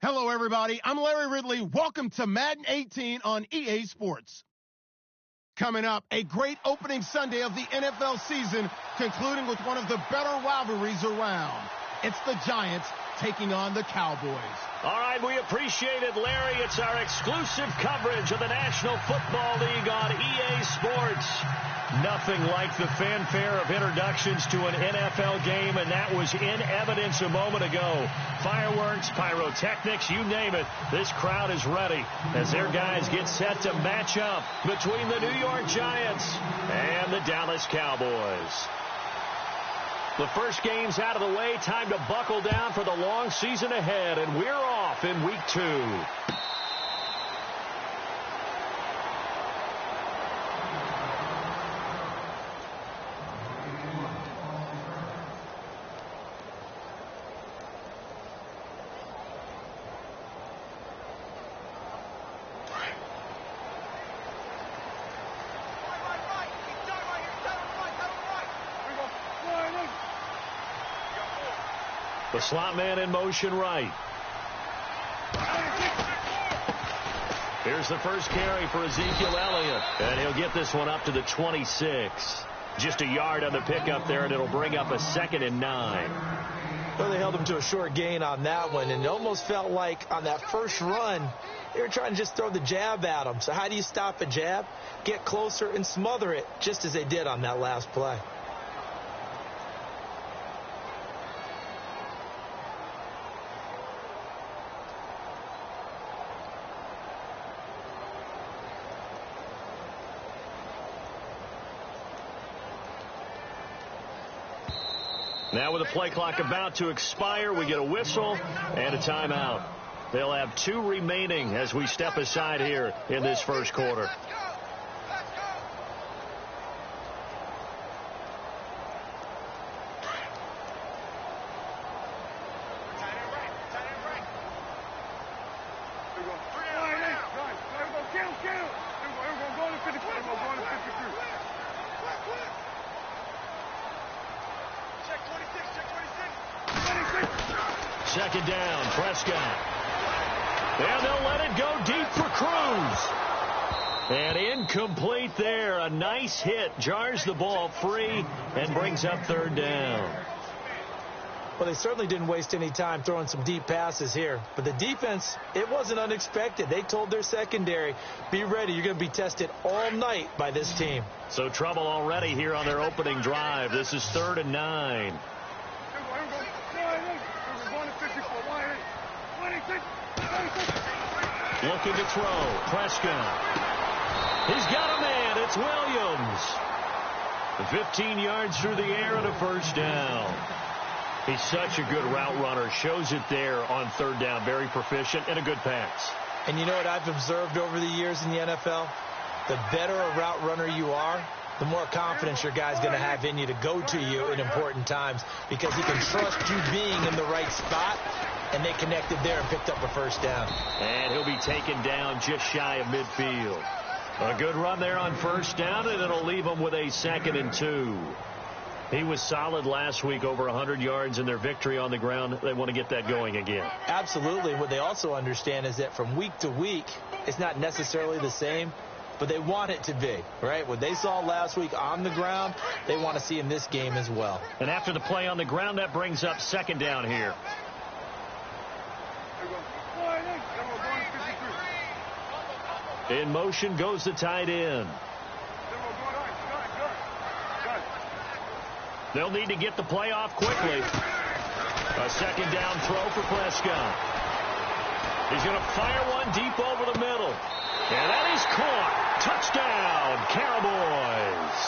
Hello, everybody. I'm Larry Ridley. Welcome to Madden 18 on EA Sports. Coming up, a great opening Sunday of the NFL season, concluding with one of the better rivalries around. It's the Giants taking on the Cowboys. All right, we appreciate it, Larry. It's our exclusive coverage of the National Football League on EA Sports. Nothing like the fanfare of introductions to an NFL game, and that was in evidence a moment ago. Fireworks, pyrotechnics, you name it. This crowd is ready as their guys get set to match up between the New York Giants and the Dallas Cowboys. The first game's out of the way. Time to buckle down for the long season ahead, and we're off in week 2. The slot man in motion right. Here's the first carry for Ezekiel Elliott. And he'll get this one up to the 26. Just a yard on the pickup there, and it'll bring up a 2nd and 9. Well, they held him to a short gain on that one, and it almost felt like on that first run, they were trying to just throw the jab at him. So how do you stop a jab? Get closer and smother it, just as they did on that last play. Now with the play clock about to expire, we get a whistle and a timeout. They'll have 2 remaining as we step aside here in this first quarter. Second down, Prescott. And they'll let it go deep for Cruz. And incomplete there. A nice hit. Jars the ball free and brings up 3rd down. Well, they certainly didn't waste any time throwing some deep passes here. But the defense, it wasn't unexpected. They told their secondary, be ready. You're going to be tested all night by this team. So trouble already here on their opening drive. This is 3rd and 9. Looking to throw. Prescott. He's got a man. It's Williams. 15 yards through the air and a 1st down. He's such a good route runner. Shows it there on 3rd down. Very proficient and a good pass. And you know what I've observed over the years in the NFL? The better a route runner you are, the more confidence your guy's going to have in you to go to you in important times because he can trust you being in the right spot, and they connected there and picked up a 1st down. And he'll be taken down just shy of midfield. A good run there on 1st down, and it'll leave him with a 2nd and 2. He was solid last week, over 100 yards in their victory on the ground. They want to get that going again. Absolutely. What they also understand is that from week to week, it's not necessarily the same, but they want it to be, right? What they saw last week on the ground, they want to see in this game as well. And after the play on the ground, that brings up 2nd down here. In motion goes the tight end. They'll need to get the play off quickly. A 2nd down throw for Prescott. He's going to fire one deep over the middle. And that is caught. Touchdown, Cowboys.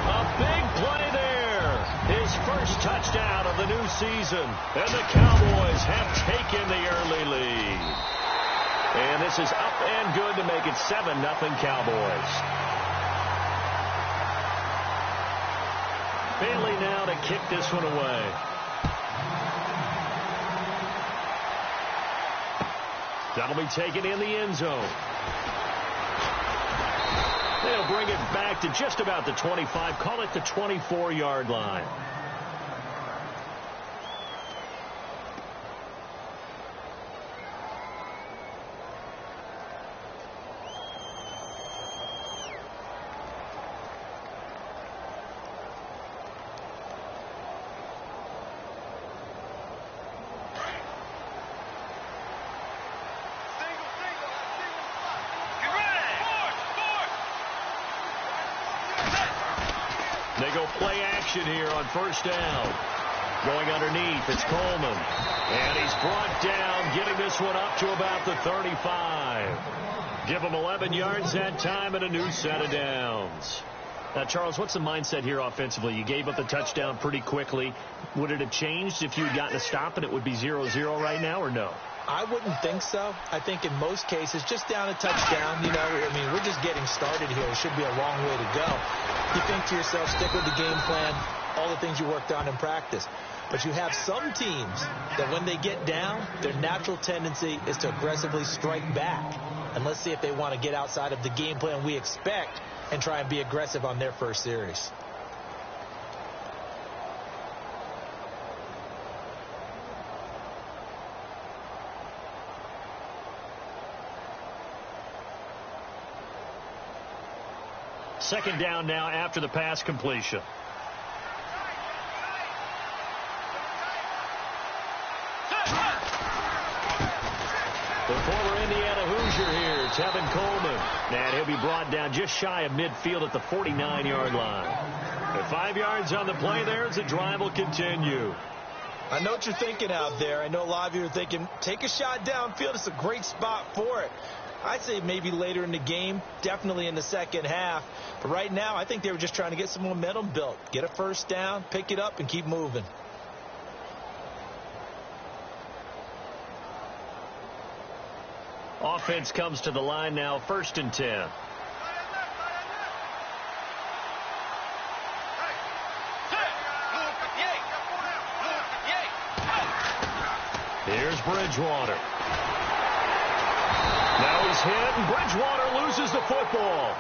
A big play there. His first touchdown of the new season. And the Cowboys have taken the early lead. And this is up and good to make it 7-0 Cowboys. Bailey now to kick this one away. That'll be taken in the end zone. They'll bring it back to just about the 25. Call it the 24-yard line. They go play action here on first down. Going underneath, it's Coleman. And he's brought down, getting this one up to about the 35. Give him 11 yards that time and a new set of downs. Now, Charles, what's the mindset here offensively? You gave up the touchdown pretty quickly. Would it have changed if you had gotten a stop and it would be 0-0 right now, or no? I wouldn't think so. I think in most cases, just down a touchdown, we're just getting started here. It should be a long way to go. You think to yourself, stick with the game plan, all the things you worked on in practice. But you have some teams that when they get down, their natural tendency is to aggressively strike back. And let's see if they want to get outside of the game plan we expect and try and be aggressive on their first series. Second down now after the pass completion. The former Indiana Hoosier here, Tevin Coleman. And he'll be brought down just shy of midfield at the 49-yard line. At 5 yards on the play there as the drive will continue. I know what you're thinking out there. I know a lot of you are thinking, take a shot downfield. It's a great spot for it. I'd say maybe later in the game, definitely in the second half. But right now, I think they were just trying to get some momentum built. Get a first down, pick it up, and keep moving. Offense comes to the line now, 1st and 10. Here's Bridgewater. Now he's hit, and Bridgewater loses the football.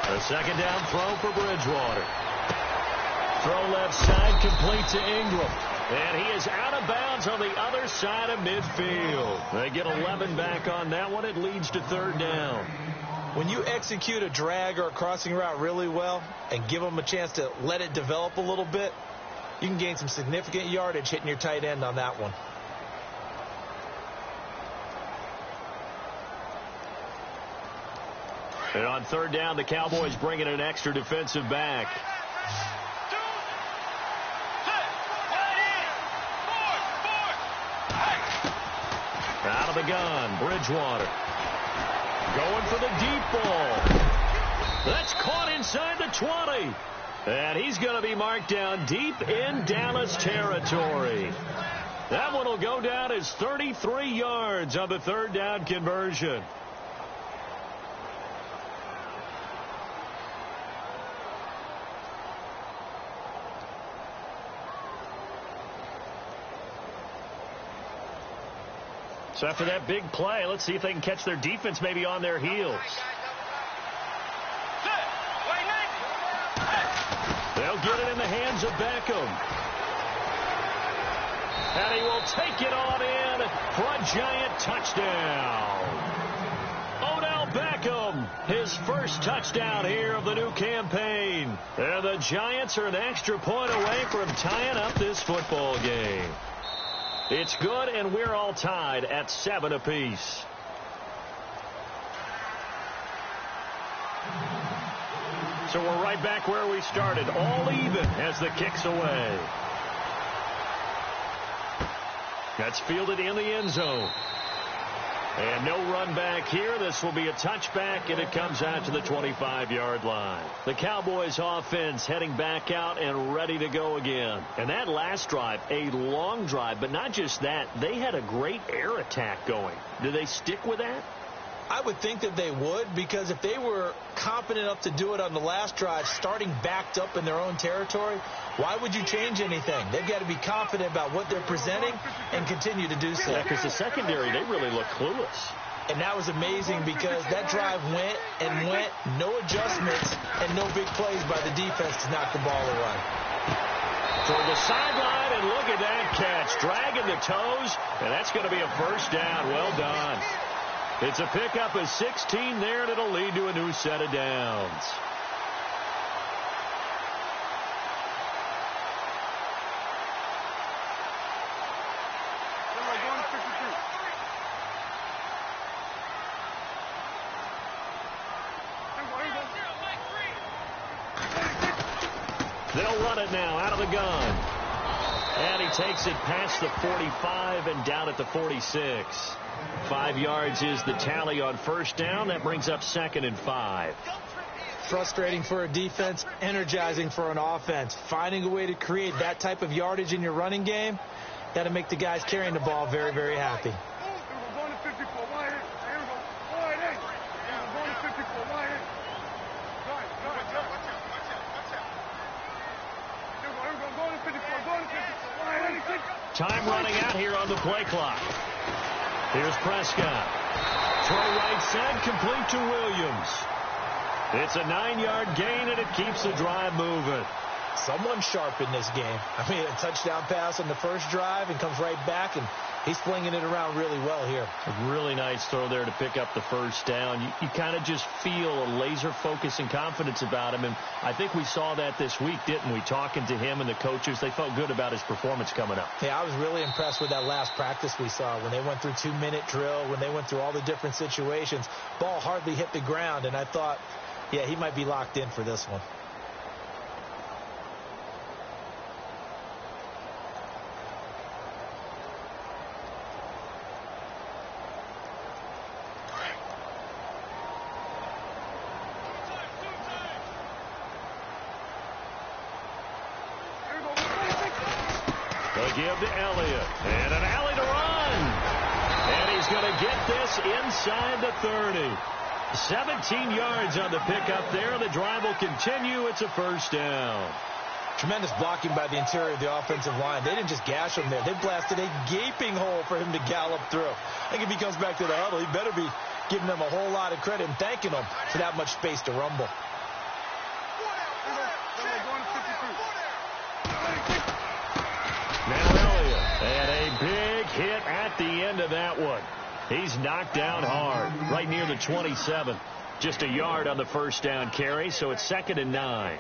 A second down throw for Bridgewater. Throw left side, complete to Ingram. And he is out of bounds on the other side of midfield. They get 11 back on that one. It leads to 3rd down. When you execute a drag or a crossing route really well and give them a chance to let it develop a little bit, you can gain some significant yardage hitting your tight end on that one. And on 3rd down, the Cowboys bring in an extra defensive back. Out of the gun, Bridgewater. Going for the deep ball. That's caught inside the 20. And he's going to be marked down deep in Dallas territory. That one will go down as 33 yards on the 3rd down conversion. So after that big play, let's see if they can catch their defense maybe on their heels. They'll get it in the hands of Beckham. And he will take it on in for a giant touchdown. Odell Beckham, his first touchdown here of the new campaign. And the Giants are an extra point away from tying up this football game. It's good, and we're all tied at 7 apiece. So we're right back where we started, all even as the kick's away. That's fielded in the end zone. And no run back here. This will be a touchback, and it comes out to the 25-yard line. The Cowboys offense heading back out and ready to go again. And that last drive, a long drive, but not just that. They had a great air attack going. Do they stick with that? I would think that they would, because if they were confident enough to do it on the last drive, starting backed up in their own territory, why would you change anything? They've got to be confident about what they're presenting and continue to do so. Yeah, because the secondary, they really look clueless. And that was amazing because that drive went and went, no adjustments, and no big plays by the defense to knock the ball away. Toward the sideline, and look at that catch. Dragging the toes, and that's going to be a first down. Well done. It's a pickup of 16 there, and it'll lead to a new set of downs. They'll run it now out of the gun. And he takes it past the 45 and down at the 46. 5 yards is the tally on first down. That brings up 2nd and 5. Frustrating for a defense, energizing for an offense. Finding a way to create that type of yardage in your running game, that'll make the guys carrying the ball very, very happy. Time running out here on the play clock. Here's Prescott. Throw right side, complete to Williams. It's a 9-yard gain, and it keeps the drive moving. Someone sharp in this game. I mean, a touchdown pass on the first drive and comes right back, and he's flinging it around really well here. A really nice throw there to pick up the first down. You kind of just feel a laser focus and confidence about him, and I think we saw that this week, didn't we? Talking to him and the coaches, they felt good about his performance coming up. Yeah, I was really impressed with that last practice we saw when they went through 2-minute drill, when they went through all the different situations. Ball hardly hit the ground, and I thought, yeah, he might be locked in for this one. Give to Elliott, and an alley to run. And he's going to get this inside the 30. 17 yards on the pickup there. The drive will continue. It's a first down. Tremendous blocking by the interior of the offensive line. They didn't just gash him there. They blasted a gaping hole for him to gallop through. I think if he comes back to the huddle, he better be giving them a whole lot of credit and thanking them for that much space to rumble. Now Elliott, and a big hit at the end of that one. He's knocked down hard, right near the 27. Just a yard on the first down carry, so it's 2nd and 9.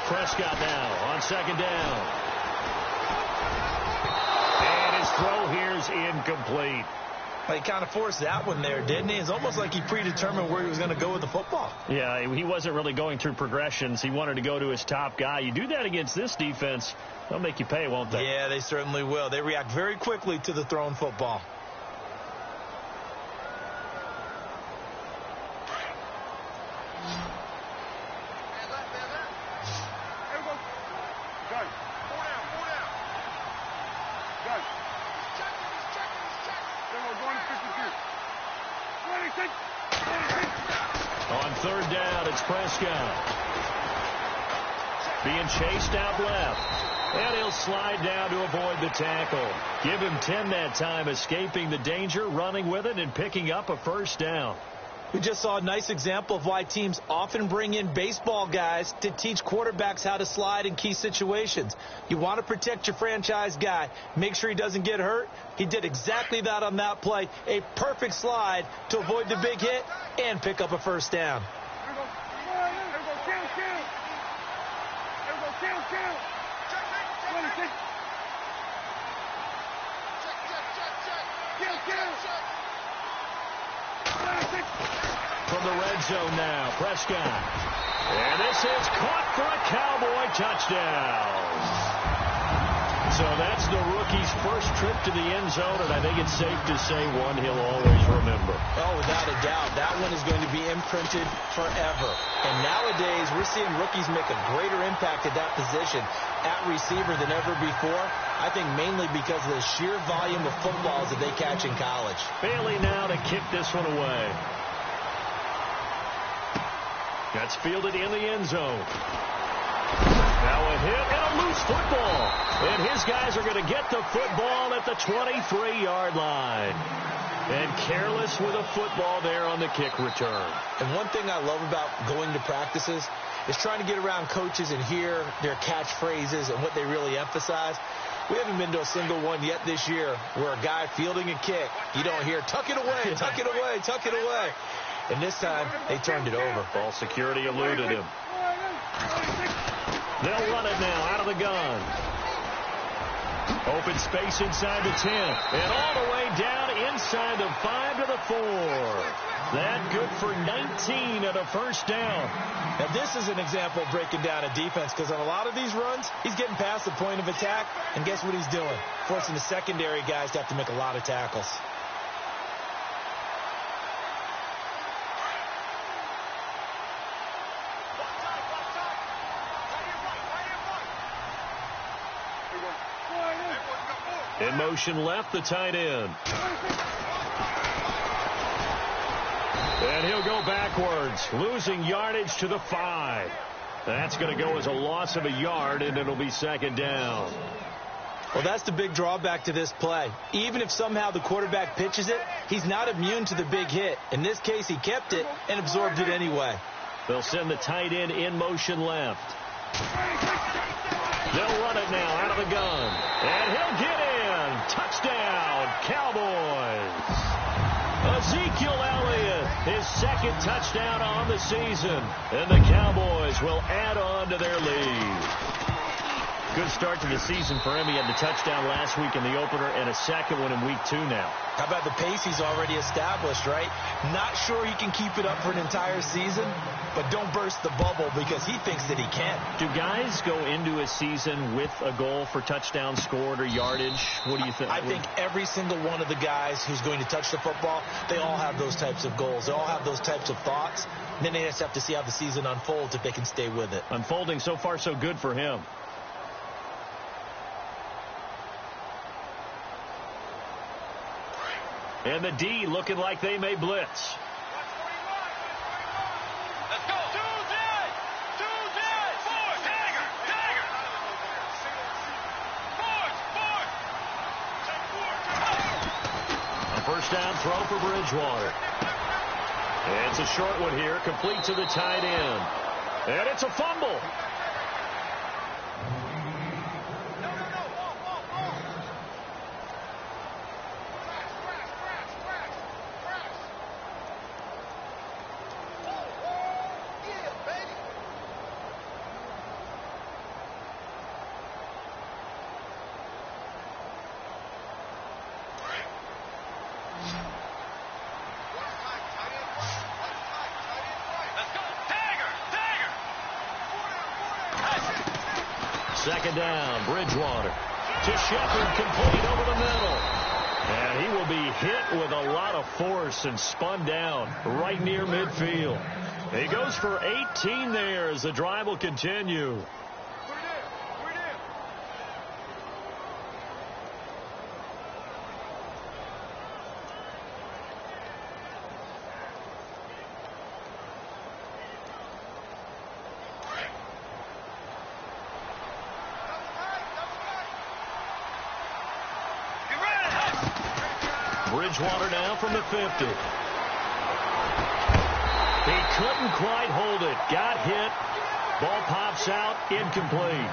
Prescott now on 2nd down. And his throw here's incomplete. Well, he kind of forced that one there, didn't he? It's almost like he predetermined where he was going to go with the football. Yeah, he wasn't really going through progressions. He wanted to go to his top guy. You do that against this defense, they'll make you pay, won't they? Yeah, they certainly will. They react very quickly to the thrown football. On 3rd down, it's Prescott. Being chased out left. And he'll slide down to avoid the tackle. Give him 10 that time, escaping the danger, running with it, and picking up a first down. We just saw a nice example of why teams often bring in baseball guys to teach quarterbacks how to slide in key situations. You want to protect your franchise guy. Make sure he doesn't get hurt. He did exactly that on that play. A perfect slide to avoid the big hit and pick up a first down. From the red zone now, Prescott. And this is caught for a Cowboy touchdown. So that's the rookie's first trip to the end zone, and I think it's safe to say one he'll always remember. Oh, without a doubt. That one is going to be imprinted forever. And nowadays, we're seeing rookies make a greater impact at that position at receiver than ever before. I think mainly because of the sheer volume of footballs that they catch in college. Bailey now to kick this one away. That's fielded in the end zone. Now a hit and a loose football. And his guys are going to get the football at the 23-yard line. And careless with a football there on the kick return. And one thing I love about going to practices is trying to get around coaches and hear their catchphrases and what they really emphasize. We haven't been to a single one yet this year where a guy fielding a kick, you don't hear, tuck it away, tuck it away, tuck it away. And this time, they turned it over. Ball security eluded him. They'll run it now out of the gun. Open space inside the 10. And all the way down inside the 5 to the 4. That good for 19 and a first down. Now, this is an example of breaking down a defense, because on a lot of these runs, he's getting past the point of attack, and guess what he's doing? Forcing the secondary guys to have to make a lot of tackles. In motion left, the tight end. And he'll go backwards, losing yardage to the 5. That's going to go as a loss of a yard, and it'll be second down. Well, that's the big drawback to this play. Even if somehow the quarterback pitches it, he's not immune to the big hit. In this case, he kept it and absorbed it anyway. They'll send the tight end in motion left. They'll run it now out of the gun. And he'll get in. Touchdown, Cowboys. Ezekiel Elliott, his second touchdown on the season. And the Cowboys will add on to their lead. Good start to the season for him. He had the touchdown last week in the opener and a second one in week 2 now. How about the pace he's already established, right? Not sure he can keep it up for an entire season, but don't burst the bubble because he thinks that he can. Do guys go into a season with a goal for touchdown scored or yardage? What do you think? I think every single one of the guys who's going to touch the football, they all have those types of goals. They all have those types of thoughts. And then they just have to see how the season unfolds if they can stay with it. Unfolding so far so good for him. And the D looking like they may blitz. Let's go. Two dead. Forward. Dagger. Forward. A first down throw for Bridgewater. It's a short one here, complete to the tight end. And it's a fumble. Second down, Bridgewater to Shepard, complete over the middle. And he will be hit with a lot of force and spun down right near midfield. He goes for 18 there as the drive will continue. Bridgewater now from the 50. He couldn't quite hold it. Got hit. Ball pops out. Incomplete.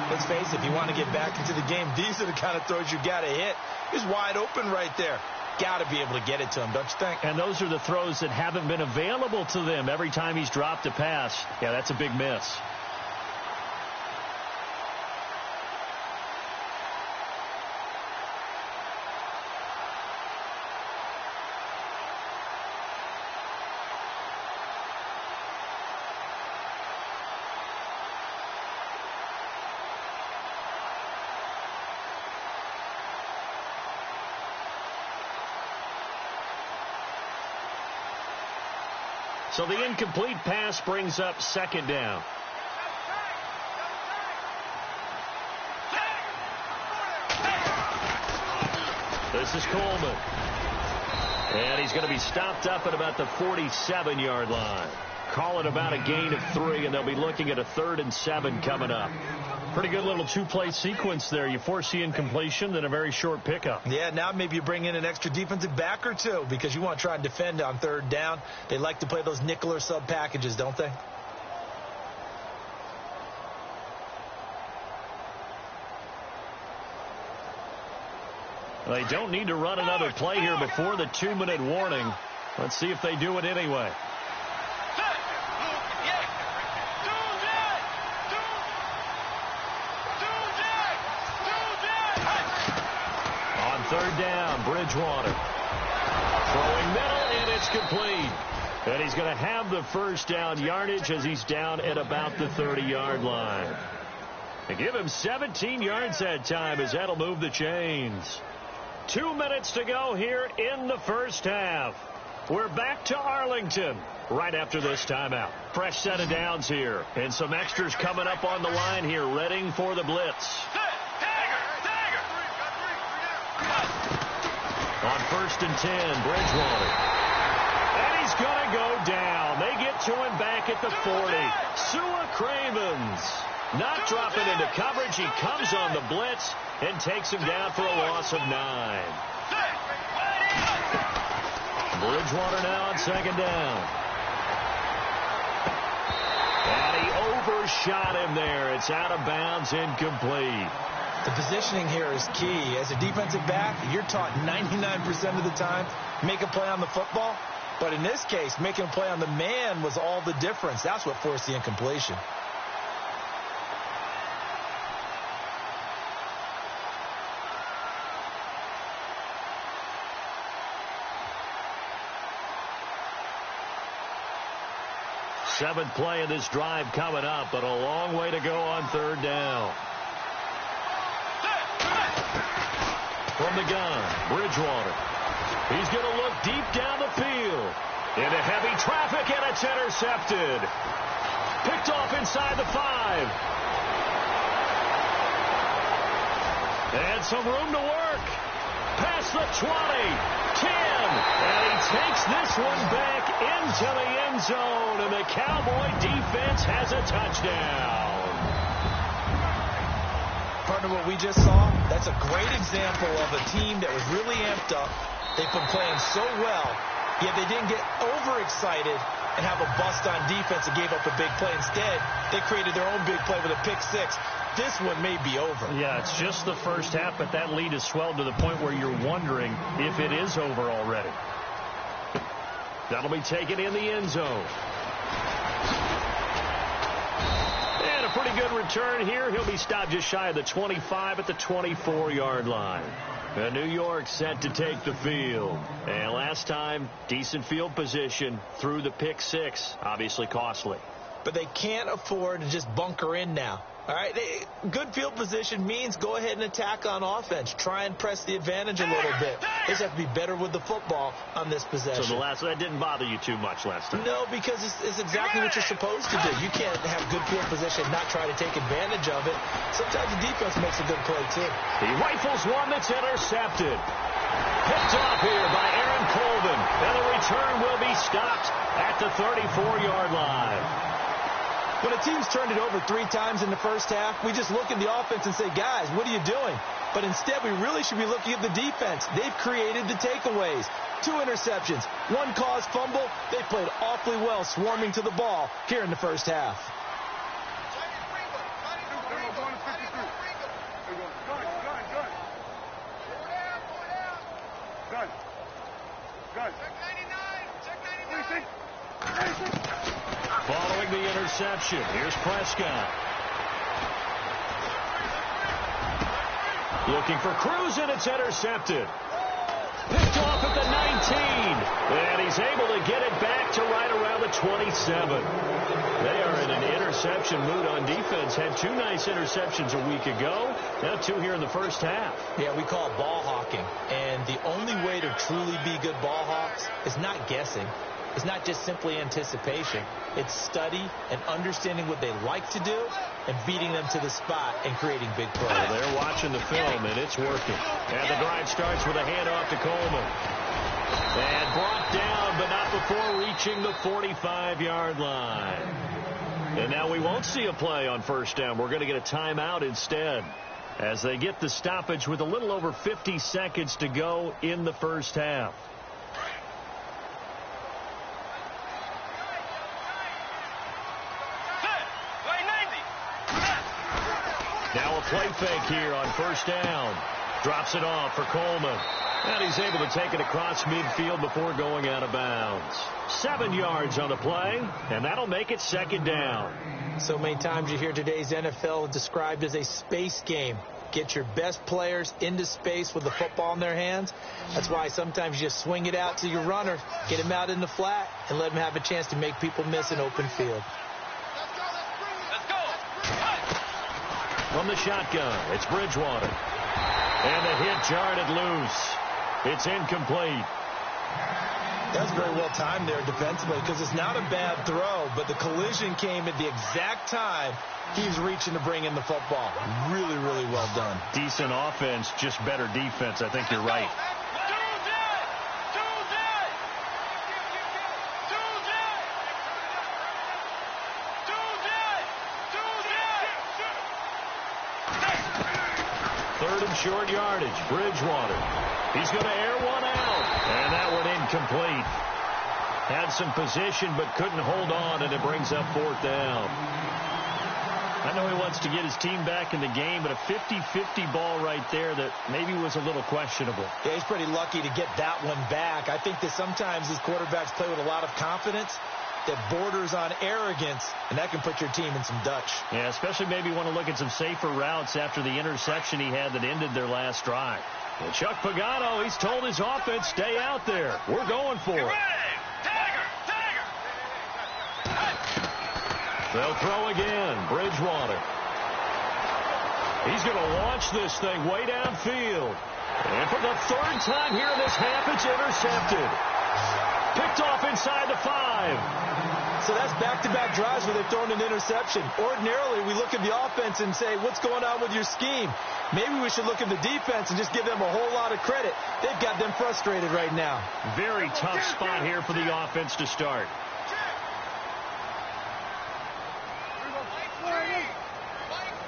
Let's face it, if you want to get back into the game, these are the kind of throws you got to hit. He's wide open right there. Got to be able to get it to him, don't you think? And those are the throws that haven't been available to them every time he's dropped a pass. Yeah, that's a big miss. So the incomplete pass brings up second down. This is Coleman. And he's going to be stopped up at about the 47-yard line. Call it about a gain of 3, and they'll be looking at a 3rd and 7 coming up. Pretty good little two-play sequence there. You force the incompletion, then a very short pickup. Yeah, now maybe you bring in an extra defensive back or two because you want to try and defend on third down. They like to play those nickel or sub packages, don't they? They don't need to run another play here before the 2-minute warning. Let's see if they do it anyway. On third down, Bridgewater. Throwing middle, and it's complete. And he's going to have the first down yardage as he's down at about the 30-yard line. They give him 17 yards that time as that'll move the chains. 2 minutes to go here in the first half. We're back to Arlington right after this timeout. Fresh set of downs here. And some extras coming up on the line here, readying for the blitz. On 1st and 10, Bridgewater. And he's going to go down. They get to him back at the 40. Sua Cravens not dropping into coverage. He comes on the blitz and takes him down for a loss of 9. Bridgewater now on 2nd down. And he overshot him there. It's out of bounds, incomplete. The positioning here is key. As a defensive back, you're taught 99% of the time, make a play on the football. But in this case, making a play on the man was all the difference. That's what forced the incompletion. Seventh play of this drive coming up, but a long way to go on 3rd down. From the gun, Bridgewater. He's going to look deep down the field. Into heavy traffic, and it's intercepted. Picked off inside the 5. And some room to work. Past the 20, 10, and he takes this one back into the end zone, and the Cowboy defense has a touchdown. Partner, what we just saw, that's a great example of a team that was really amped up. They've been playing so well, yet they didn't get overexcited and have a bust on defense and gave up a big play. Instead, they created their own big play with a pick 6. This one may be over. Yeah, it's just the first half, but that lead has swelled to the point where you're wondering if it is over already. That'll be taken in the end zone. And a pretty good return here. He'll be stopped just shy of the 25 at the 24-yard line. And New York set to take the field. And last time, decent field position through the pick 6. Obviously costly. But they can't afford to just bunker in now. All right, good field position means go ahead and attack on offense. Try and press the advantage a little bit. They just have to be better with the football on this possession. So that didn't bother you too much last time? No, because it's exactly what you're supposed to do. You can't have good field position and not try to take advantage of it. Sometimes the defense makes a good play, too. He rifles one that's intercepted. Picked off here by Aaron Colvin. And the return will be stopped at the 34-yard line. When a team's turned it over 3 times in the first half, we just look at the offense and say, guys, what are you doing? But instead, we really should be looking at the defense. They've created the takeaways. 2 interceptions, 1 caused fumble. They played awfully well swarming to the ball here in the first half. Following the interception, here's Prescott. Looking for Cruz, and it's intercepted. Picked off at the 19. And he's able to get it back to right around the 27. They are in an interception mood on defense. Had 2 nice interceptions a week ago. Now 2 here in the first half. Yeah, we call it ball hawking. And the only way to truly be good ball hawks is not guessing. It's not just simply anticipation. It's study and understanding what they like to do and beating them to the spot and creating big plays. Well, they're watching the film, and it's working. And the drive starts with a handoff to Coleman. And brought down, but not before reaching the 45-yard line. And now we won't see a play on first down. We're going to get a timeout instead, as they get the stoppage with a little over 50 seconds to go in the first half. Now a play fake here on first down. Drops it off for Coleman. And he's able to take it across midfield before going out of bounds. 7 yards on the play, and that'll make it second down. So many times you hear today's NFL described as a space game. Get your best players into space with the football in their hands. That's why sometimes you just swing it out to your runner, get him out in the flat, and let him have a chance to make people miss an open field. From the shotgun, it's Bridgewater. And the hit jarred it loose. It's incomplete. That's very well timed there defensively, because it's not a bad throw, but the collision came at the exact time he was reaching to bring in the football. Really, really well done. Decent offense, just better defense. I think you're right. Third and short yardage. Bridgewater. He's going to air one out. And that one incomplete. Had some position but couldn't hold on, and it brings up fourth down. I know he wants to get his team back in the game, but a 50-50 ball right there that maybe was a little questionable. Yeah, he's pretty lucky to get that one back. I think that sometimes these quarterbacks play with a lot of confidence that borders on arrogance, and that can put your team in some Dutch. Yeah, especially maybe want to look at some safer routes after the interception he had that ended their last drive. And Chuck Pagano, he's told his offense, stay out there. We're going for it. They'll throw again. Bridgewater. He's going to launch this thing way downfield. And for the third time here in this half, it's intercepted. Picked off inside the 5. So that's back-to-back drives where they've thrown an interception. Ordinarily, we look at the offense and say, what's going on with your scheme? Maybe we should look at the defense and just give them a whole lot of credit. They've got them frustrated right now. Very tough spot here for the offense to start.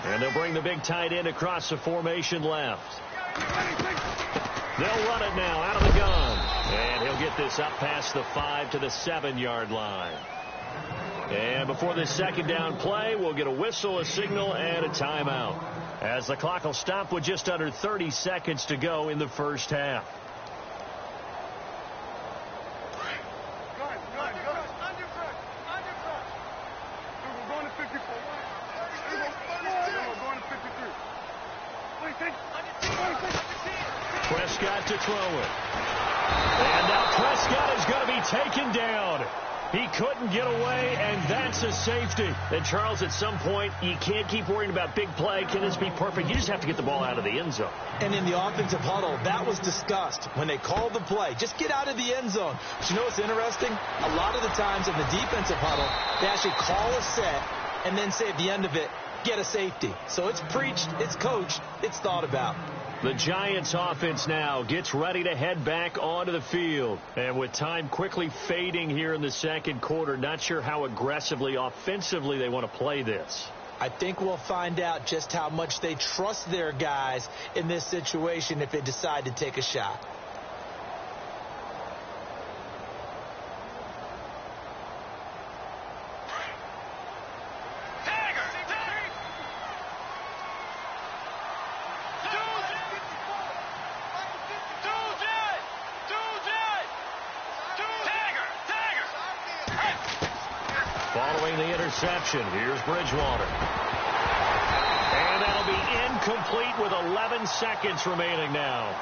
And they'll bring the big tight end across the formation left. They'll run it now out of the gun. And he'll get this up past the 5 to the 7-yard line. And before this second down play, we'll get a whistle, a signal, and a timeout, as the clock will stop with just under 30 seconds to go in the first half. Prescott to throw it. And now Prescott is going to be taken down. He couldn't get away, and that's a safety. And, Charles, at some point, you can't keep worrying about big play. Can this be perfect? You just have to get the ball out of the end zone. And in the offensive huddle, that was discussed when they called the play. Just get out of the end zone. But you know what's interesting? A lot of the times in the defensive huddle, they actually call a set and then say at the end of it, get a safety. So it's preached, it's coached, it's thought about. The Giants offense now gets ready to head back onto the field. And with time quickly fading here in the second quarter, not sure how aggressively, offensively they want to play this. I think we'll find out just how much they trust their guys in this situation if they decide to take a shot. Following the interception, here's Bridgewater. And that'll be incomplete with 11 seconds remaining now.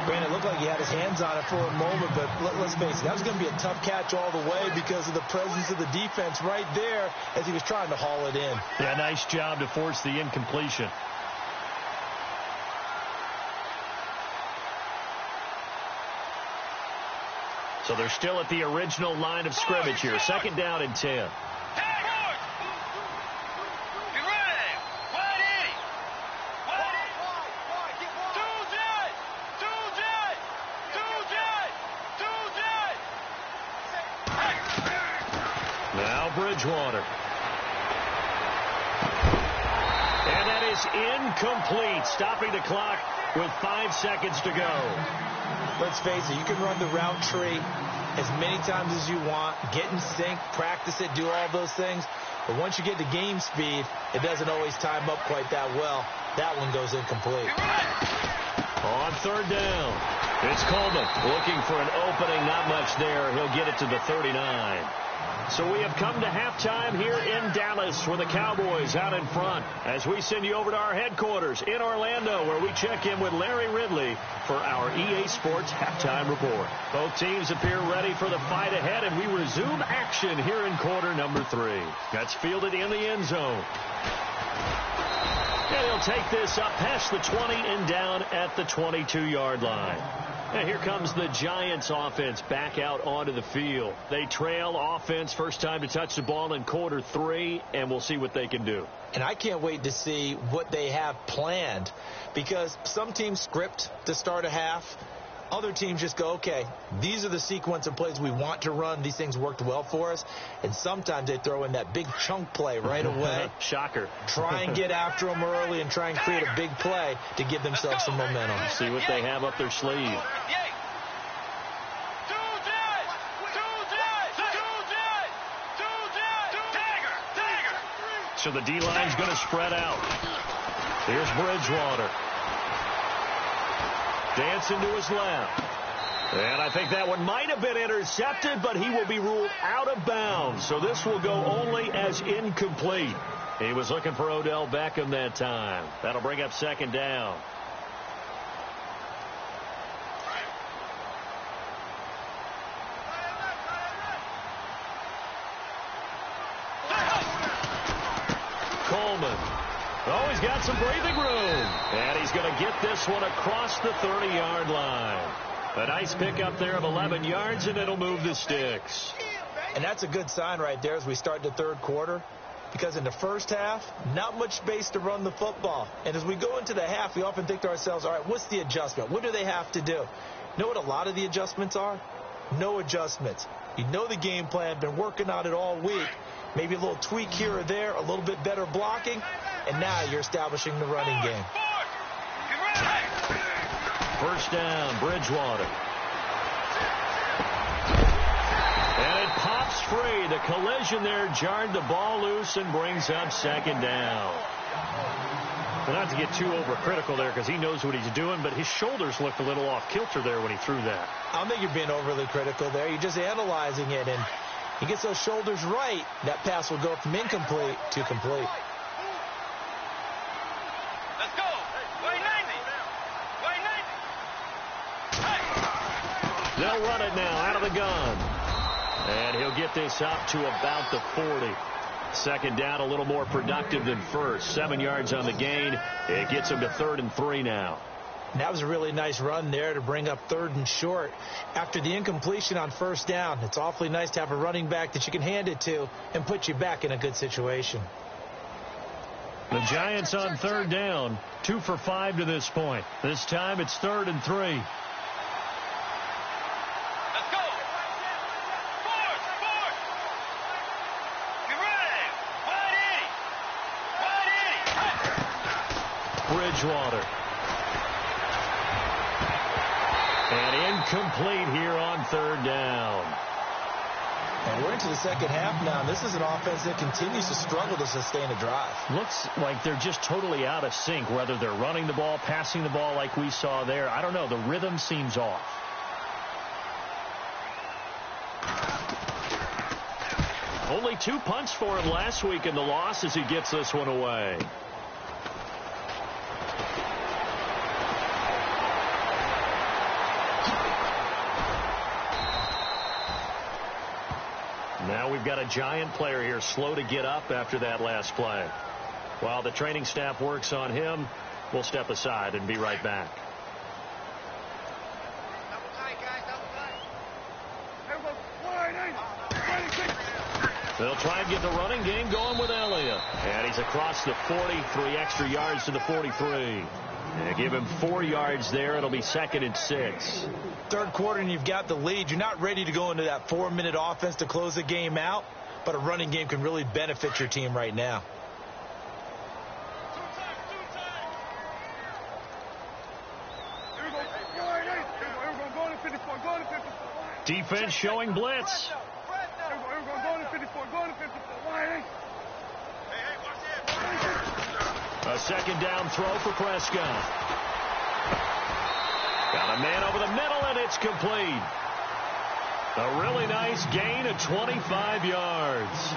Brandon, it looked like he had his hands on it for a moment, but let's face it, that was going to be a tough catch all the way because of the presence of the defense right there as he was trying to haul it in. Yeah, nice job to force the incompletion. So they're still at the original line of scrimmage here. Second down and 10. Now Bridgewater. is incomplete, stopping the clock with 5 seconds to go. Let's face it, you can run the route tree as many times as you want, get in sync, practice it, do all those things. But once you get to game speed, it doesn't always time up quite that well. That one goes incomplete. On third down, it's Coleman looking for an opening. Not much there. He'll get it to the 39. So we have come to halftime here in Dallas with the Cowboys out in front as we send you over to our headquarters in Orlando where we check in with Larry Ridley for our EA Sports Halftime Report. Both teams appear ready for the fight ahead, and we resume action here in quarter number 3. That's fielded in the end zone. And he'll take this up past the 20 and down at the 22-yard line. And here comes the Giants offense back out onto the field. They trail offense first time to touch the ball in quarter 3, and we'll see what they can do. And I can't wait to see what they have planned, because some teams script to start a half. Other teams just go, okay, these are the sequence of plays we want to run. These things worked well for us. And sometimes they throw in that big chunk play right away. Shocker. Try and get after them early and try and create a big play to give themselves some momentum. See what they have up their sleeve. So the D-line's going to spread out. Here's Bridgewater. Dancing to his left. And I think that one might have been intercepted, but he will be ruled out of bounds. So this will go only as incomplete. He was looking for Odell Beckham that time. That'll bring up second down. Coleman. Oh, he's got some breathing room. And he's going to get this one across the 30-yard line. A nice pickup there of 11 yards, and it'll move the sticks. And that's a good sign right there as we start the third quarter, because in the first half, not much space to run the football. And as we go into the half, we often think to ourselves, all right, what's the adjustment? What do they have to do? You know what a lot of the adjustments are? No adjustments. You know the game plan, been working on it all week. Maybe a little tweak here or there, a little bit better blocking, and now you're establishing the running game. First down, Bridgewater. And it pops free. The collision there jarred the ball loose and brings up second down. Well, not to get too overcritical there because he knows what he's doing, but his shoulders looked a little off kilter there when he threw that. I don't think you're being overly critical there. You're just analyzing it, and he gets those shoulders right, that pass will go from incomplete to complete. Let's go. Way 90. Way 90. They'll run it now out of the gun. And he'll get this up to about the 40. Second down, a little more productive than first. 7 yards on the gain. It gets him to 3rd and 3 now. And that was a really nice run there to bring up 3rd and short. After the incompletion on first down, it's awfully nice to have a running back that you can hand it to and put you back in a good situation. The Giants on 3rd down, 2 for 5 to this point. This time it's 3rd and 3. Let's go. Forward. Get ready. Wide 80. Bridgewater. And incomplete here on 3rd down. And we're into the second half now. This is an offense that continues to struggle to sustain a drive. Looks like they're just totally out of sync, whether they're running the ball, passing the ball like we saw there. I don't know. The rhythm seems off. Only 2 punts for him last week in the loss as he gets this one away. Now we've got a Giant player here slow to get up after that last play. While the training staff works on him, we'll step aside and be right back. They'll try and get the running game going with Elliott. And he's across the 40, 3 extra yards to the 43. And give him 4 yards there. It'll be 2nd and 6. Third quarter and you've got the lead. You're not ready to go into that 4-minute offense to close the game out, but a running game can really benefit your team right now. Defense showing blitz. A second down throw for Prescott. Got a man over the middle, and it's complete. A really nice gain of 25 yards.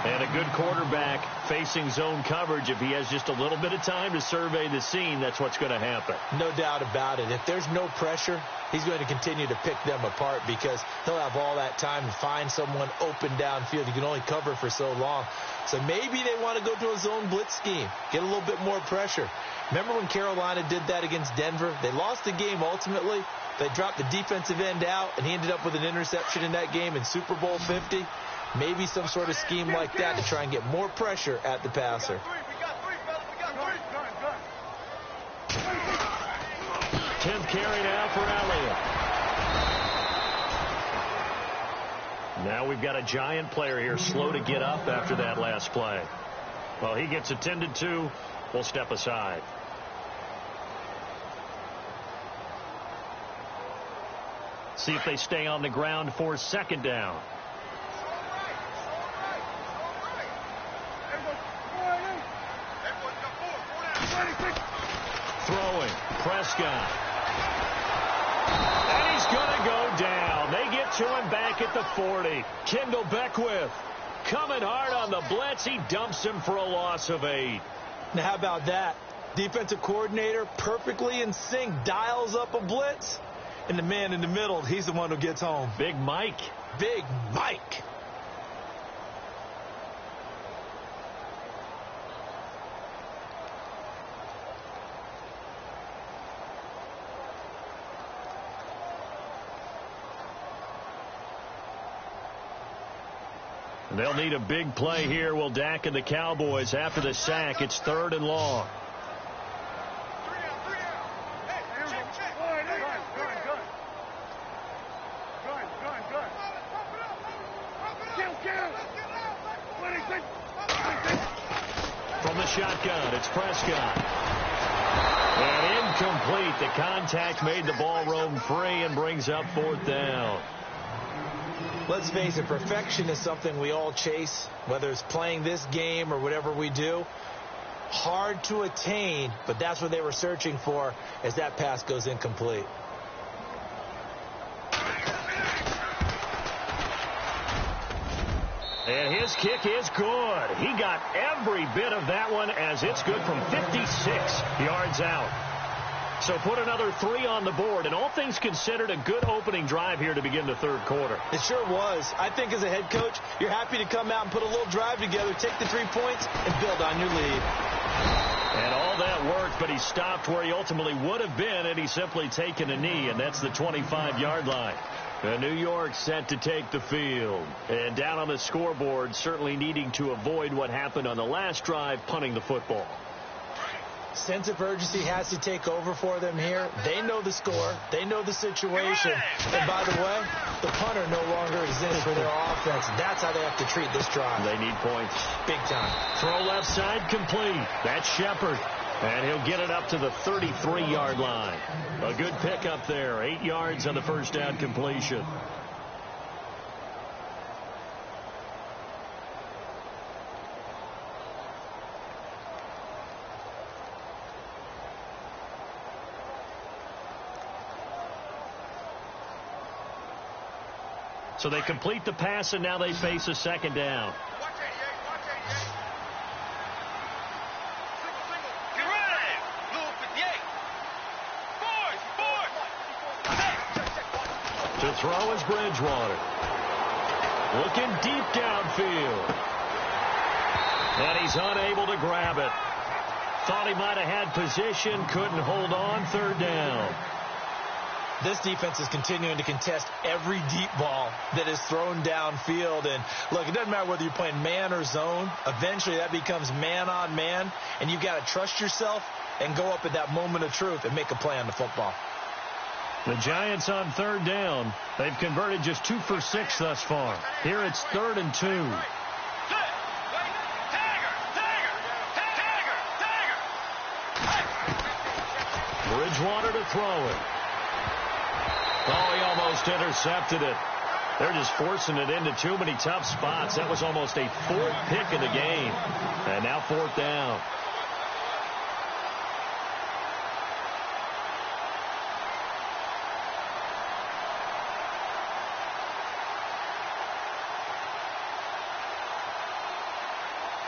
And a good quarterback facing zone coverage. If he has just a little bit of time to survey the scene, that's what's going to happen. No doubt about it. If there's no pressure, he's going to continue to pick them apart because he'll have all that time to find someone open downfield. You can only cover for so long. So maybe they want to go to a zone blitz scheme, get a little bit more pressure. Remember when Carolina did that against Denver? They lost the game ultimately. They dropped the defensive end out, and he ended up with an interception in that game in Super Bowl 50. Maybe some sort of scheme like that to try and get more pressure at the passer. 10th carry now for Elliott. Now we've got a giant player here slow to get up after that last play. Well, he gets attended to. We'll step aside. See if they stay on the ground for second down. Throwing, Prescott. And he's going to go down. They get to him back at the 40. Kendall Beckwith coming hard on the blitz. He dumps him for a loss of 8. Now, how about that? Defensive coordinator perfectly in sync, dials up a blitz. And the man in the middle, he's the one who gets home. Big Mike. Big Mike. They'll need a big play here. Will Dak and the Cowboys after the sack. It's 3rd and long. From the shotgun, it's Prescott. And incomplete. The contact made the ball roam free and brings up 4th down. Let's face it, perfection is something we all chase, whether it's playing this game or whatever we do. Hard to attain, but that's what they were searching for as that pass goes incomplete. And his kick is good. He got every bit of that one as it's good from 56 yards out. So put another 3 on the board, and all things considered, a good opening drive here to begin the 3rd quarter. It sure was. I think as a head coach, you're happy to come out and put a little drive together, take the 3 points, and build on your lead. And all that worked, but he stopped where he ultimately would have been had he simply taken a knee, and that's the 25-yard line. New York set to take the field. And down on the scoreboard, certainly needing to avoid what happened on the last drive, punting the football. Sense of urgency has to take over for them here. They know the score. They know the situation. And by the way, the punter no longer exists for their offense. That's how they have to treat this drive. They need points. Big time. Throw left side complete. That's Shepard. And he'll get it up to the 33-yard line. A good pickup there. 8 yards on the first down completion. So they complete the pass, and now they face a second down. To throw is Bridgewater. Looking deep downfield. And he's unable to grab it. Thought he might have had position, couldn't hold on. 3rd down. This defense is continuing to contest every deep ball that is thrown downfield. And, look, it doesn't matter whether you're playing man or zone. Eventually that becomes man on man, and you've got to trust yourself and go up at that moment of truth and make a play on the football. The Giants on 3rd down. They've converted just 2 for 6 thus far. Here it's 3rd and 2. Bridgewater to throw it. Oh, he almost intercepted it. They're just forcing it into too many tough spots. That was almost a fourth pick of the game. And now fourth down.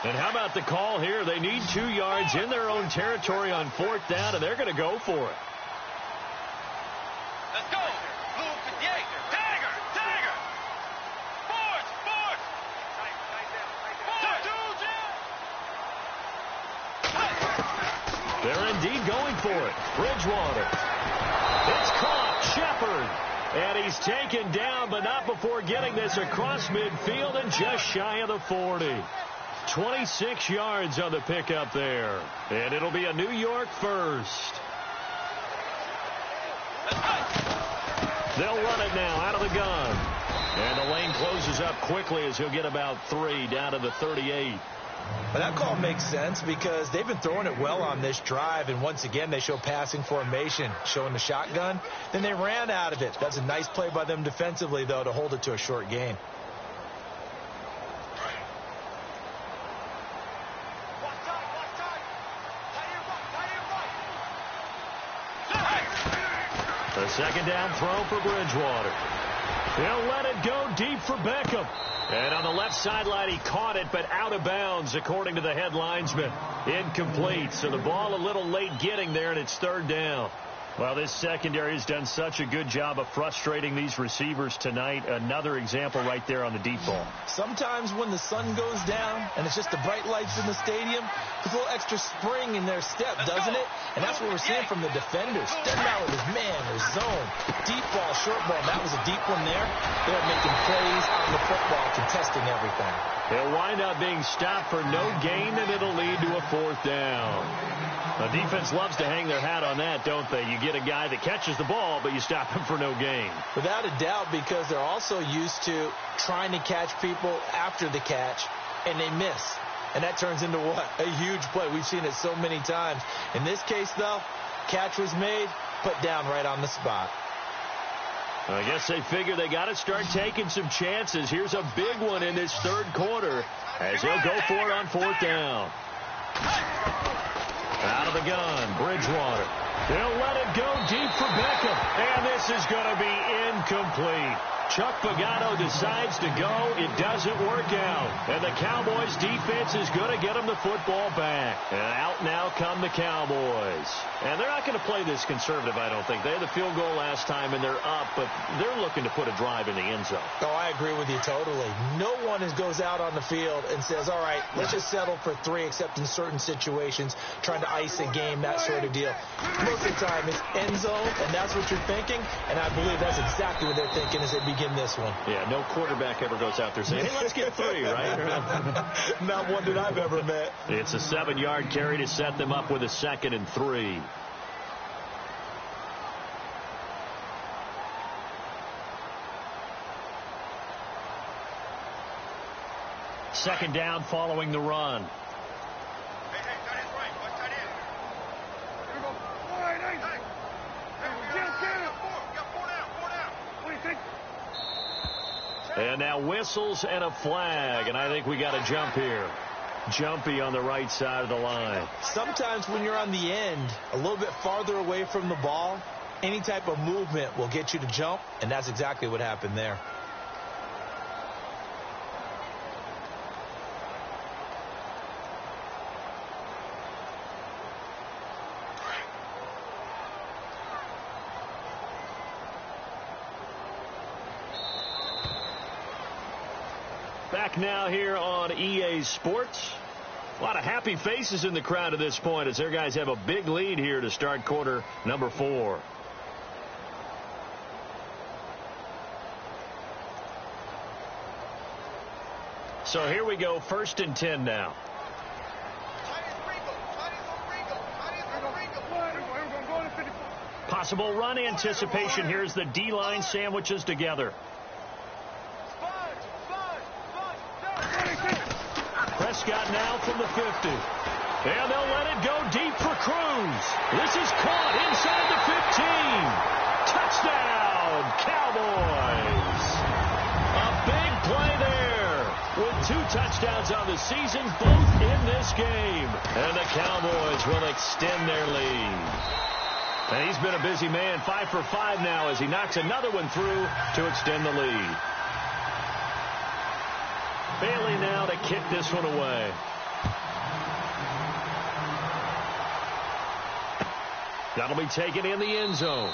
And how about the call here? They need 2 yards in their own territory on fourth down, and they're going to go for it. Let's go. Blue 58. Tiger. Tiger. Forward. Forward. Forward. They're indeed going for it. Bridgewater. It's caught. Shepard. And he's taken down, but not before getting this across midfield and just shy of the 40. 26 yards on the pickup there. And it'll be a New York first. They'll run it now out of the gun. And the lane closes up quickly as he'll get about 3 down to the 38. But that call makes sense because they've been throwing it well on this drive, and once again they show passing formation, showing the shotgun. Then they ran out of it. That's a nice play by them defensively, though, to hold it to a short gain. The second down throw for Bridgewater. He'll let it go deep for Beckham. And on the left sideline, he caught it, but out of bounds, according to the head linesman. Incomplete. So the ball a little late getting there, and it's third down. Well, this secondary has done such a good job of frustrating these receivers tonight. Another example right there on the deep ball. Sometimes when the sun goes down and it's just the bright lights in the stadium, there's a little extra spring in their step, doesn't it? And that's what we're seeing from the defenders. Stepping out with his man or zone. Deep ball, short ball. That was a deep one there. They're making plays on the football, contesting everything. He'll wind up being stopped for no gain, and it'll lead to a fourth down. The defense loves to hang their hat on that, don't they? You get a guy that catches the ball, but you stop him for no gain. Without a doubt, because they're also used to trying to catch people after the catch, and they miss. And that turns into what? A huge play. We've seen it so many times. In this case, though, catch was made, put down right on the spot. I guess they figure they got to start taking some chances. Here's a big one in this third quarter as he'll go for it on fourth down. Out of the gun, Bridgewater. They'll let it go deep for Beckham. And this is going to be incomplete. Chuck Pagano decides to go. It doesn't work out. And the Cowboys defense is going to get them the football back. And out now come the Cowboys. And they're not going to play this conservative, I don't think. They had the field goal last time, and they're up, but they're looking to put a drive in the end zone. Oh, I agree with you totally. No one goes out on the field and says, all right, let's just settle for 3, except in certain situations, trying to ice a game, that sort of deal. Most of the time, it's end zone, and that's what you're thinking, and I believe that's exactly what they're thinking as they begin this one. Yeah, no quarterback ever goes out there saying, hey, let's get 3, right? Not one that I've ever met. It's a 7-yard carry to set them up with a 2nd and 3. Second down following the run. Hey, tight end right. Watch tight end. Here we go. We got 4 down. What do you think? And now whistles and a flag, and I think we got a jump here. Jumpy on the right side of the line. Sometimes when you're on the end, a little bit farther away from the ball, any type of movement will get you to jump, and that's exactly what happened there. Back now here on EA Sports. A lot of happy faces in the crowd at this point as their guys have a big lead here to start quarter number 4. So here we go, 1st and 10 now. Possible run anticipation. Here's the D-line sandwiches together. Prescott now from the 50. And they'll let it go deep for Cruz. This is caught inside the 15. Touchdown, touchdown, Cowboys. A big play there with 2 touchdowns on the season, both in this game. And the Cowboys will extend their lead. And he's been a busy man, 5 for 5 now as he knocks another one through to extend the lead. Bailey now to kick this one away. That'll be taken in the end zone.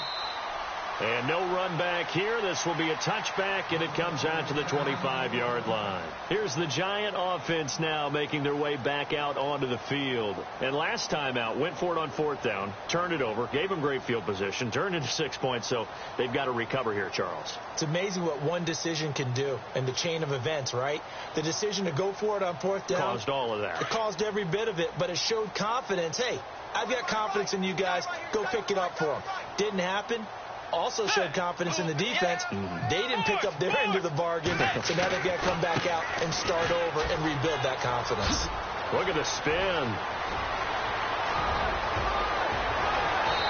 And no run back here. This will be a touchback, and it comes out to the 25-yard line. Here's the Giant offense now making their way back out onto the field. And last time out, went for it on 4th down, turned it over, gave them great field position, turned into 6 points, so they've got to recover here, Charles. It's amazing what one decision can do in the chain of events, right? The decision to go for it on 4th down caused all of that. It caused every bit of it, but it showed confidence. Hey, I've got confidence in you guys. Go pick it up for them. Didn't happen. Also showed confidence in the defense. They didn't pick up their end of the bargain, so now they've got to come back out and start over and rebuild that confidence. Look at the spin.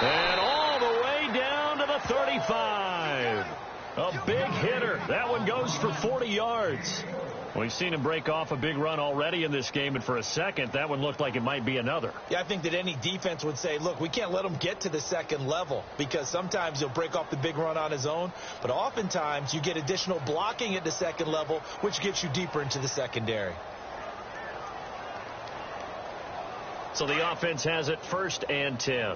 And all the way down to the 35. A big hitter. That one goes for 40 yards. We've seen him break off a big run already in this game, and for a second, that one looked like it might be another. Yeah, I think that any defense would say, look, we can't let him get to the second level because sometimes he'll break off the big run on his own, but oftentimes you get additional blocking at the second level, which gets you deeper into the secondary. So the offense has it 1st and 10.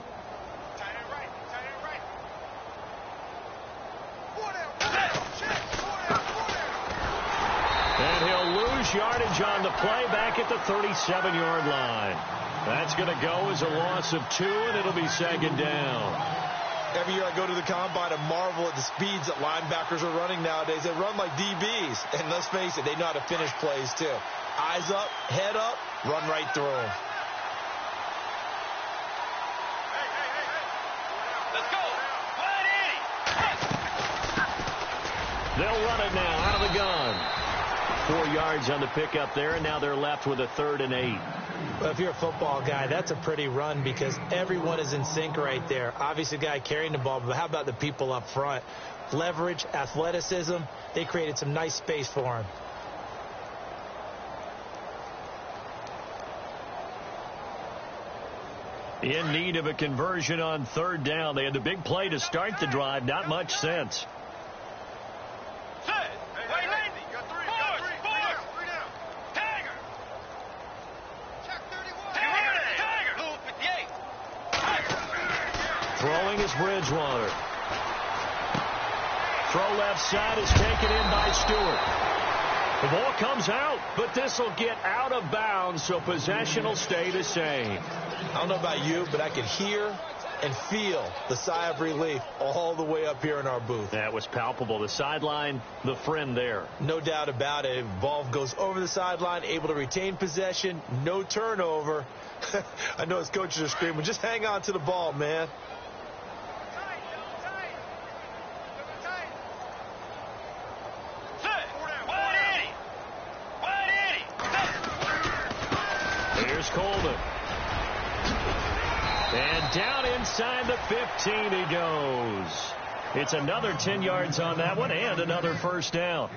And he'll lose yardage on the play back at the 37-yard line. That's going to go as a loss of 2, and it'll be 2nd down. Every year I go to the combine and marvel at the speeds that linebackers are running nowadays. They run like DBs. And let's face it, they know how to finish plays too. Eyes up, head up, run right through them. Let's go. They'll run it now out of the gun. 4 yards on the pickup there, and now they're left with a 3rd and 8. Well, if you're a football guy, that's a pretty run because everyone is in sync right there. Obviously, the guy carrying the ball, but how about the people up front? Leverage, athleticism, they created some nice space for him. In need of a conversion on 3rd down. They had the big play to start the drive. Not much sense. Throwing is Bridgewater. Throw left side is taken in by Stewart. The ball comes out, but this will get out of bounds, so possession will stay the same. I don't know about you, but I could hear and feel the sigh of relief all the way up here in our booth. That was palpable. The sideline, the friend there. No doubt about it. Ball goes over the sideline, able to retain possession, no turnover. I know his coaches are screaming, just hang on to the ball, man. Here's Coleman. And down inside the 15 he goes. It's another 10 yards on that one and another 1st down.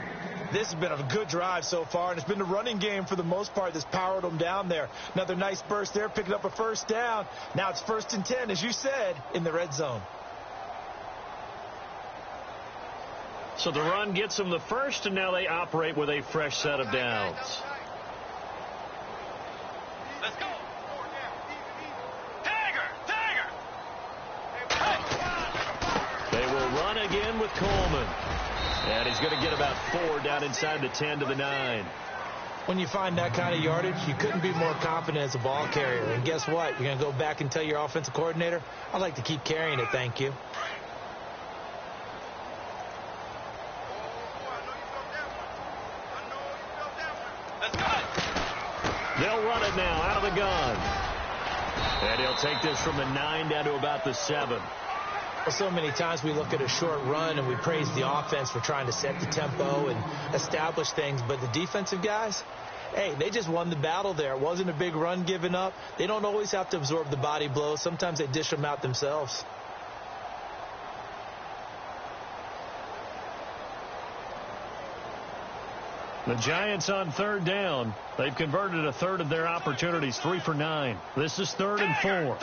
This has been a good drive so far, and it's been the running game for the most part that's powered them down there. Another nice burst there, picking up a 1st down. Now it's 1st and 10, as you said, in the red zone. So the run gets them the 1st, and now they operate with a fresh set of downs. Let's go. They will run again with Coleman. And he's going to get about 4 down inside the 10 to the 9. When you find that kind of yardage, you couldn't be more confident as a ball carrier. And guess what? You're going to go back and tell your offensive coordinator, I'd like to keep carrying it, thank you. They'll run it now out of the gun. And he'll take this from the 9 down to about the 7. Well, so many times we look at a short run and we praise the offense for trying to set the tempo and establish things. But the defensive guys, hey, they just won the battle there. It wasn't a big run given up. They don't always have to absorb the body blows. Sometimes they dish them out themselves. The Giants on third down. They've converted a third of their opportunities, 3 for 9. This is 3rd and 4.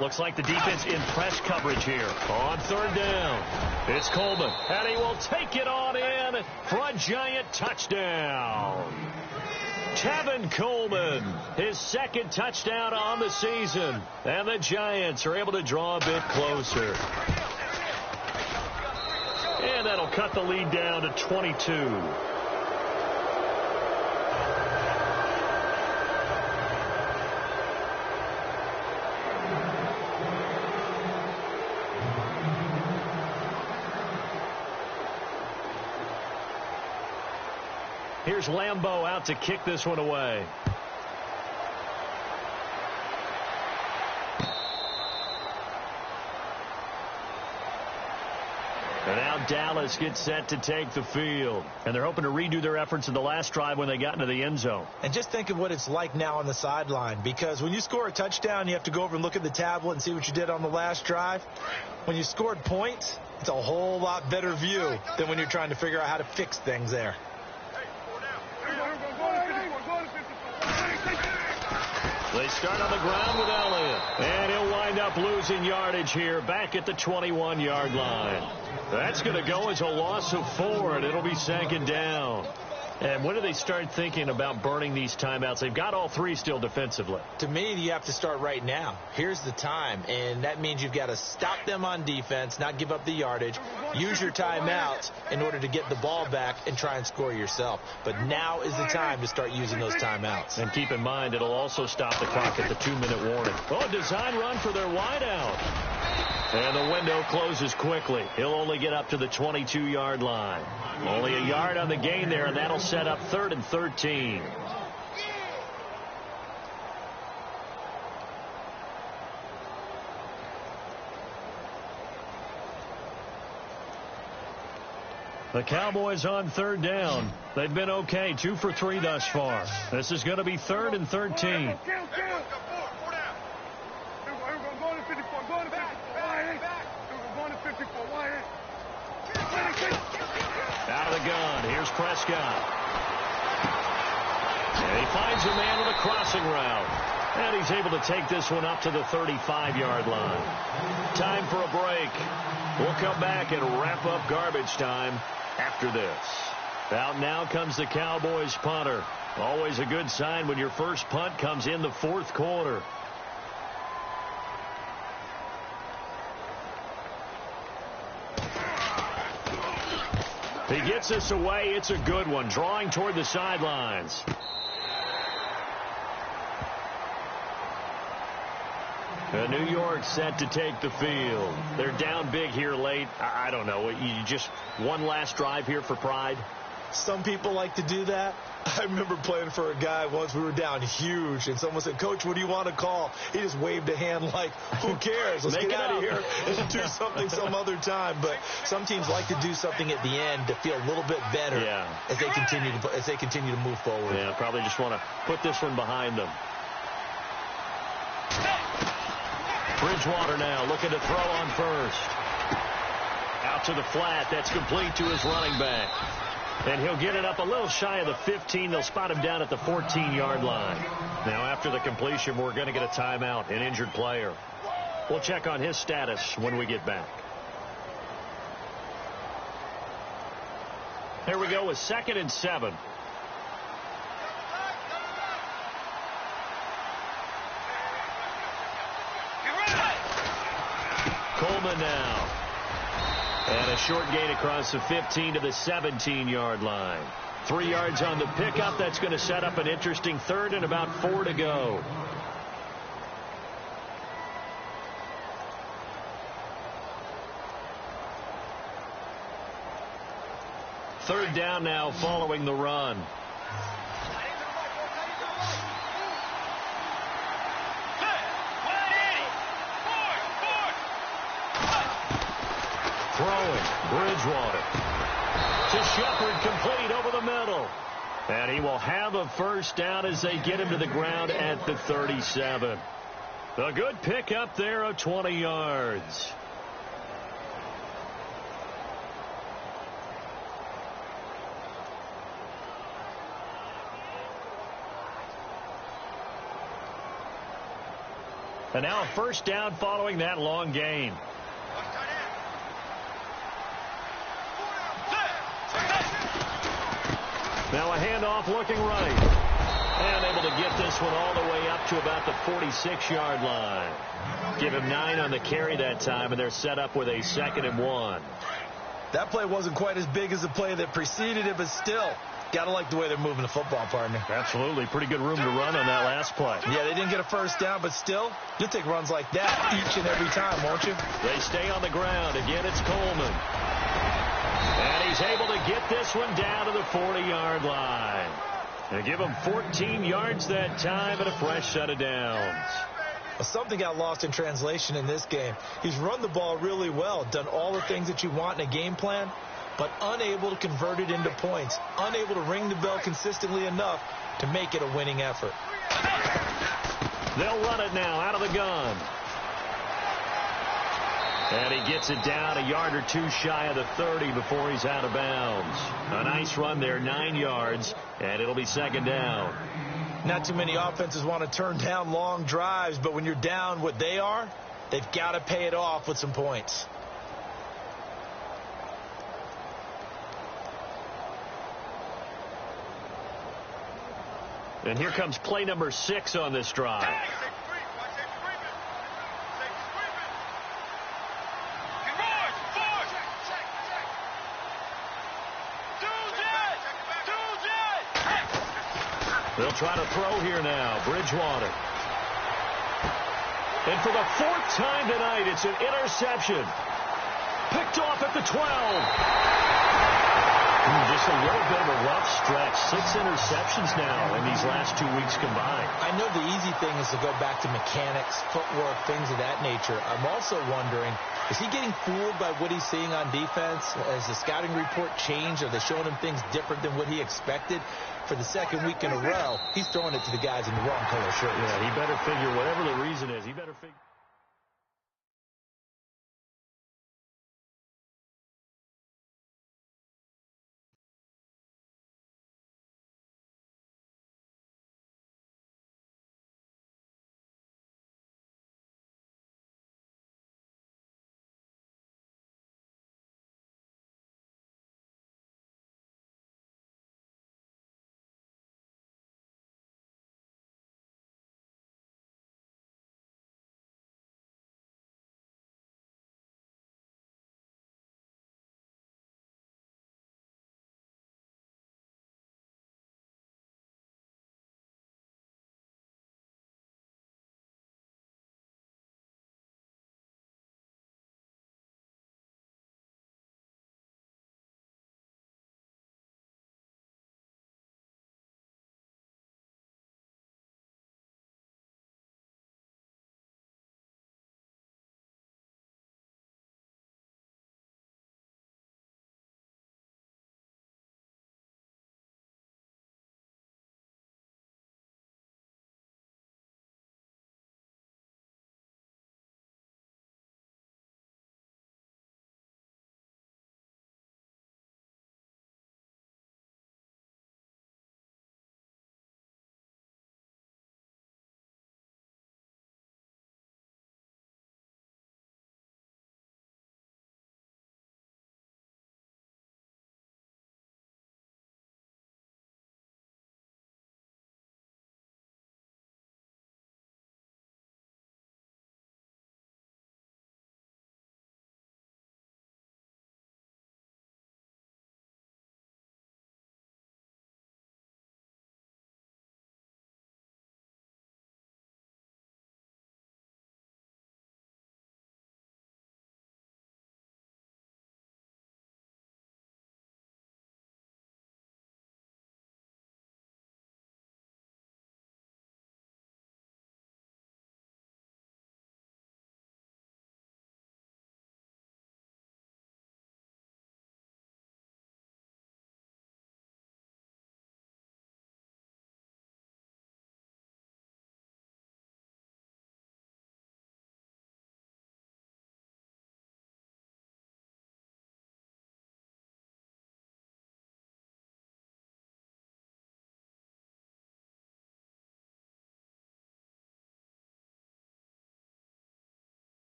Looks like the defense in press coverage here. On third down, it's Coleman, and he will take it on in for a Giant touchdown. Tevin Coleman, his 2nd touchdown on the season, and the Giants are able to draw a bit closer. And that'll cut the lead down to 22. Here's Lambeau out to kick this one away. And now Dallas gets set to take the field. And they're hoping to redo their efforts in the last drive when they got into the end zone. And just think of what it's like now on the sideline. Because when you score a touchdown, you have to go over and look at the tablet and see what you did on the last drive. When you scored points, it's a whole lot better view than when you're trying to figure out how to fix things there. They start on the ground with Elliott. And he'll wind up losing yardage here back at the 21-yard line. That's going to go as a loss of 4, and it'll be 2nd down. And when do they start thinking about burning these timeouts? They've got all 3 still defensively. To me, you have to start right now. Here's the time, and that means you've got to stop them on defense, not give up the yardage, use your timeouts in order to get the ball back and try and score yourself. But now is the time to start using those timeouts. And keep in mind, it'll also stop the clock at the 2-minute warning. Oh, design run for their wideout. And the window closes quickly. He'll only get up to the 22-yard line. Only a yard on the gain there, and that'll set up 3rd and 13. The Cowboys on third down. They've been okay, 2 for 3 thus far. This is going to be 3rd and 13. Out of the gun. Here's Prescott. And he finds a man with a crossing route. And he's able to take this one up to the 35-yard line. Time for a break. We'll come back and wrap up garbage time after this. Out now comes the Cowboys punter. Always a good sign when your first punt comes in the 4th quarter. He gets this away. It's a good one. Drawing toward the sidelines. New York set to take the field. They're down big here late. I don't know. You just one last drive here for pride? Some people like to do that. I remember playing for a guy once. We were down huge, and someone said, "Coach, what do you want to call?" He just waved a hand like, "Who cares? Let's get out of here and do something some other time." But some teams like to do something at the end to feel a little bit better as they continue to move forward. Yeah, probably just want to put this one behind them. Bridgewater now looking to throw on first. Out to the flat. That's complete to his running back. And he'll get it up a little shy of the 15. They'll spot him down at the 14-yard line. Now, after the completion, we're going to get a timeout, an injured player. We'll check on his status when we get back. Here we go with 2nd and 7. Coleman now. And a short gain across the 15 to the 17-yard line. 3 yards on the pickup. That's going to set up an interesting 3rd and about 4 to go. Third down now following the run. Throwing, Bridgewater to Shepard, complete over the middle. And he will have a first down as they get him to the ground at the 37. A good pickup there of 20 yards. And now a first down following that long gain. Now a handoff looking right. And able to get this one all the way up to about the 46-yard line. Give him 9 on the carry that time, and they're set up with a 2nd and 1. That play wasn't quite as big as the play that preceded it, but still, got to like the way they're moving the football, partner. Absolutely. Pretty good room to run on that last play. Yeah, they didn't get a first down, but still, you'll take runs like that each and every time, won't you? They stay on the ground. Again, it's Coleman. And he's able to get this one down to the 40-yard line. They give him 14 yards that time and a fresh set of downs. Well, something got lost in translation in this game. He's run the ball really well, done all the things that you want in a game plan, but unable to convert it into points, unable to ring the bell consistently enough to make it a winning effort. They'll run it now out of the gun. And he gets it down a yard or two shy of the 30 before he's out of bounds. A nice run there, 9 yards, and it'll be 2nd down. Not too many offenses want to turn down long drives, but when you're down what they are, they've got to pay it off with some points. And here comes play number 6 on this drive. They'll try to throw here now. Bridgewater. And for the 4th time tonight, it's an interception. Picked off at the 12. Just a little bit of a rough stretch. 6 interceptions now in these last 2 weeks combined. I know the easy thing is to go back to mechanics, footwork, things of that nature. I'm also wondering, is he getting fooled by what he's seeing on defense? Has the scouting report changed? Are they showing him things different than what he expected? For the 2nd week in a row, he's throwing it to the guys in the wrong color shirts. Yeah, he better figure whatever the reason is. He better figure.